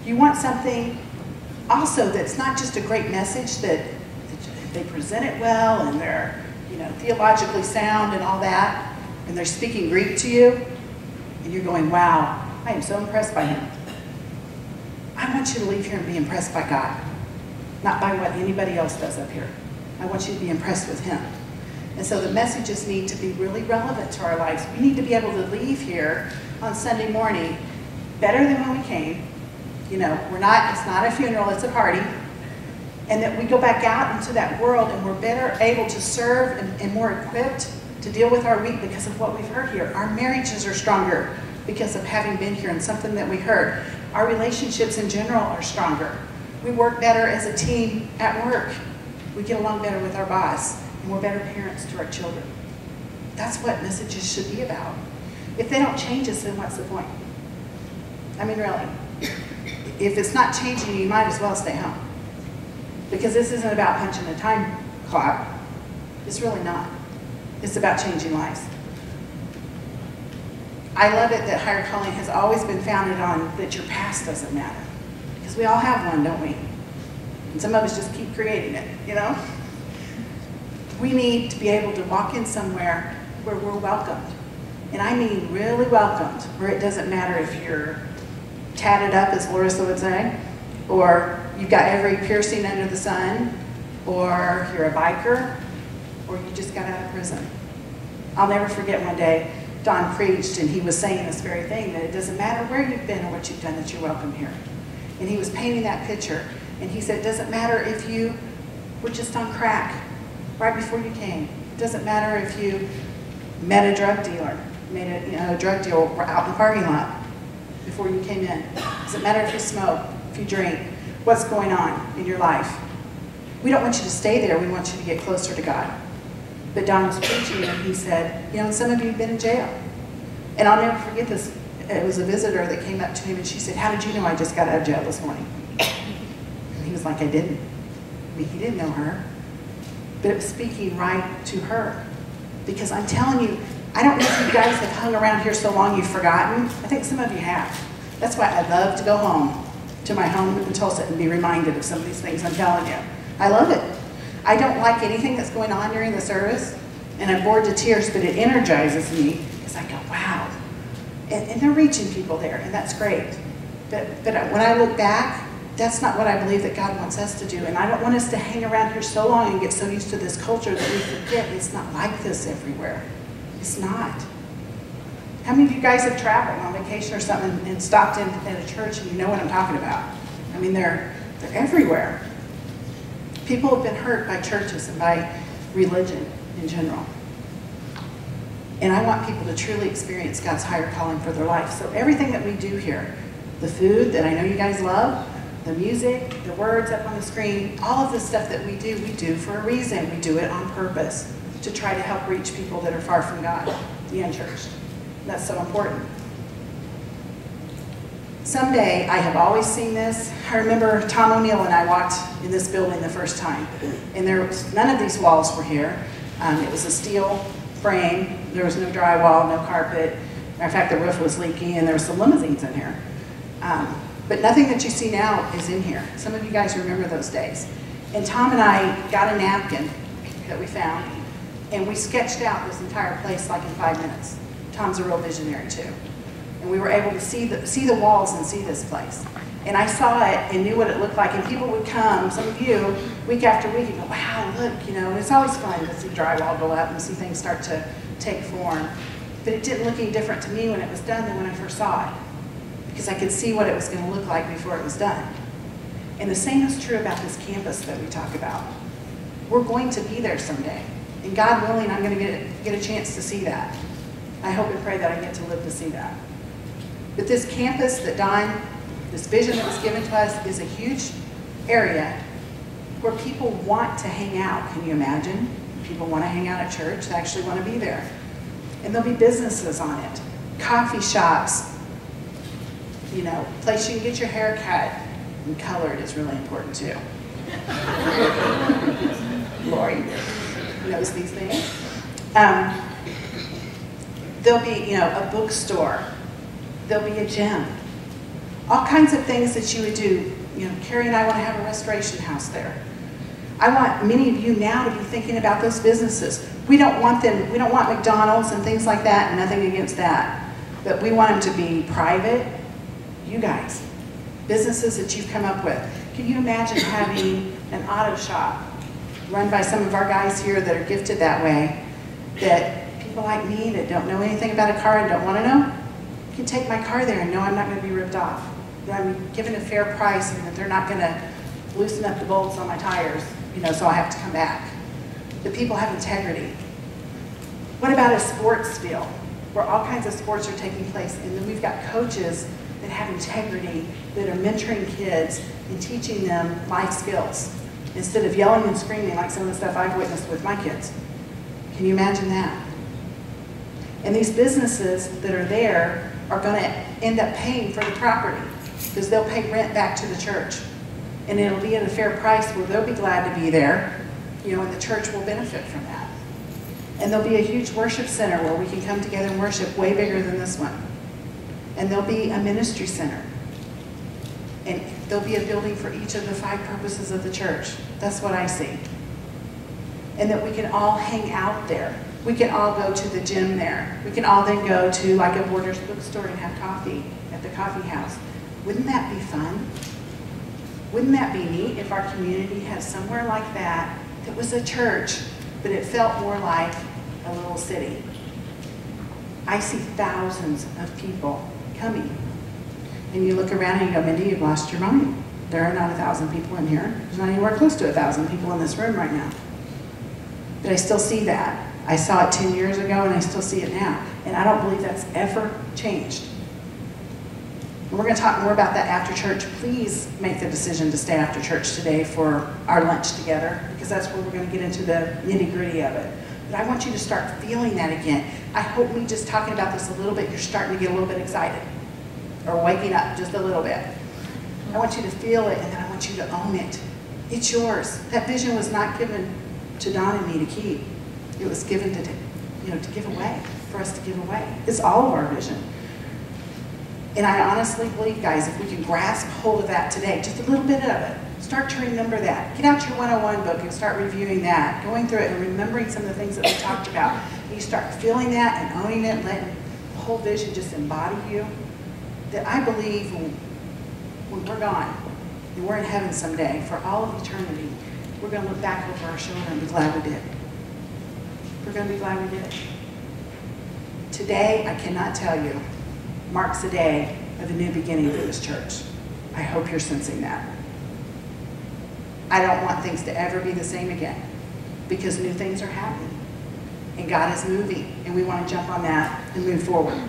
You want something also that's not just a great message, that they present it well and they're, you know, theologically sound and all that, and they're speaking Greek to you, and you're going, wow, I am so impressed by him. I want you to leave here and be impressed by God, not by what anybody else does up here. I want you to be impressed with him. And so the messages need to be really relevant to our lives. We need to be able to leave here on Sunday morning better than when we came. You know, it's not a funeral, it's a party. And that we go back out into that world and we're better able to serve and more equipped to deal with our week because of what we've heard here. Our marriages are stronger because of having been here and something that we heard. Our relationships in general are stronger. We work better as a team at work. We get along better with our boss, and we're better parents to our children. That's what messages should be about. If they don't change us, then what's the point? I mean, really. If it's not changing, you might as well stay home. Because this isn't about punching a time clock. It's really not. It's about changing lives. I love it that higher calling has always been founded on that your past doesn't matter. Because we all have one, don't we? And some of us just keep creating it, you know? We need to be able to walk in somewhere where we're welcomed. And I mean really welcomed, where it doesn't matter if you're tatted up, as Larissa would say, or you've got every piercing under the sun, or you're a biker, or you just got out of prison. I'll never forget one day, Don preached, and he was saying this very thing, that it doesn't matter where you've been or what you've done, that you're welcome here. And he was painting that picture, and he said, it doesn't matter if you were just on crack right before you came. It doesn't matter if you met a drug dealer, made a drug deal out in the parking lot before you came in. It doesn't matter if you smoke, if you drink, what's going on in your life. We don't want you to stay there, we want you to get closer to God. But Don was preaching and he said, you know, some of you have been in jail. And I'll never forget this. It was a visitor that came up to him and she said, how did you know I just got out of jail this morning? And he was like, I didn't. I mean, he didn't know her. But it was speaking right to her. Because I'm telling you, I don't know if you guys have hung around here so long you've forgotten. I think some of you have. That's why I love to go home to my home in Tulsa and be reminded of some of these things I'm telling you. I love it. I don't like anything that's going on during the service, and I'm bored to tears, but it energizes me because I go, wow. And they're reaching people there, and that's great. But when I look back, that's not what I believe that God wants us to do. And I don't want us to hang around here so long and get so used to this culture that we forget it's not like this everywhere. It's not. How many of you guys have traveled on vacation or something and stopped in at a church and you know what I'm talking about? I mean, they're everywhere. People have been hurt by churches and by religion in general. And I want people to truly experience God's higher calling for their life. So everything that we do here, the food that I know you guys love, the music, the words up on the screen, all of the stuff that we do for a reason. We do it on purpose to try to help reach people that are far from God, the unchurched. That's so important. Someday, I have always seen this. I remember Tom O'Neill and I walked in this building the first time, and none of these walls were here. It was a steel frame. There was no drywall, no carpet. Matter of fact, the roof was leaking, and there were some limousines in here. But nothing that you see now is in here. Some of you guys remember those days. And Tom and I got a napkin that we found, and we sketched out this entire place like in 5 minutes. Tom's a real visionary too. And we were able to see the walls and see this place. And I saw it and knew what it looked like. And people would come, some of you, week after week, and go, wow, look, you know, it's always fun to see drywall go up and see things start to take form. But it didn't look any different to me when it was done than when I first saw it. Because I could see what it was going to look like before it was done. And the same is true about this campus that we talk about. We're going to be there someday. And God willing, I'm going to get a chance to see that. I hope and pray that I get to live to see that. But this campus that Don, this vision that was given to us, is a huge area where people want to hang out. Can you imagine? People want to hang out at church. They actually want to be there. And there'll be businesses on it. Coffee shops. You know, place you can get your hair cut. And colored is really important too. Lori knows these things. There'll be, you know, a bookstore. There'll be a gym. All kinds of things that you would do. You know, Carrie and I want to have a restoration house there. I want many of you now to be thinking about those businesses. We don't want McDonald's and things like that, and nothing against that. But we want them to be private. You guys, businesses that you've come up with. Can you imagine having an auto shop run by some of our guys here that are gifted that way, that people like me that don't know anything about a car and don't want to know, can take my car there and know I'm not going to be ripped off, that I'm given a fair price and that they're not going to loosen up the bolts on my tires, you know, so I have to come back. The people have integrity. What about a sports field where all kinds of sports are taking place, and then we've got coaches that have integrity, that are mentoring kids and teaching them life skills instead of yelling and screaming like some of the stuff I've witnessed with my kids. Can you imagine that? And these businesses that are there are going to end up paying for the property because they'll pay rent back to the church. And it'll be at a fair price where they'll be glad to be there, you know, and the church will benefit from that. And there'll be a huge worship center where we can come together and worship, way bigger than this one. And there'll be a ministry center. And there'll be a building for each of the 5 purposes of the church. That's what I see. And that we can all hang out there. We can all go to the gym there. We can all then go to like a Borders bookstore and have coffee at the coffee house. Wouldn't that be fun? Wouldn't that be neat if our community had somewhere like that that was a church, but it felt more like a little city? I see thousands of people coming. And you look around and you go, Mindy, you've lost your mind. There are not 1,000 people in here. There's not anywhere close to 1,000 people in this room right now. But I still see that. I saw it 10 years ago and I still see it now. And I don't believe that's ever changed. And we're going to talk more about that after church. Please make the decision to stay after church today for our lunch together, because that's where we're going to get into the nitty-gritty of it. But I want you to start feeling that again. I hope me just talking about this a little bit, you're starting to get a little bit excited, or waking up just a little bit. I want you to feel it, and then I want you to own it. It's yours. That vision was not given to Don and me to keep. It was given to give away, for us to give away. It's all of our vision. And I honestly believe, guys, if we can grasp hold of that today, just a little bit of it, start to remember that. Get out your 101 book and start reviewing that, going through it and remembering some of the things that we talked about. And you start feeling that and owning it, letting the whole vision just embody you. That I believe when we're gone, and we're in heaven someday, for all of eternity, we're going to look back over our shoulder and be glad we did. We're going to be glad we did. Today, I cannot tell you, marks a day of a new beginning for this church. I hope you're sensing that. I don't want things to ever be the same again, because new things are happening and God is moving, and we want to jump on that and move forward.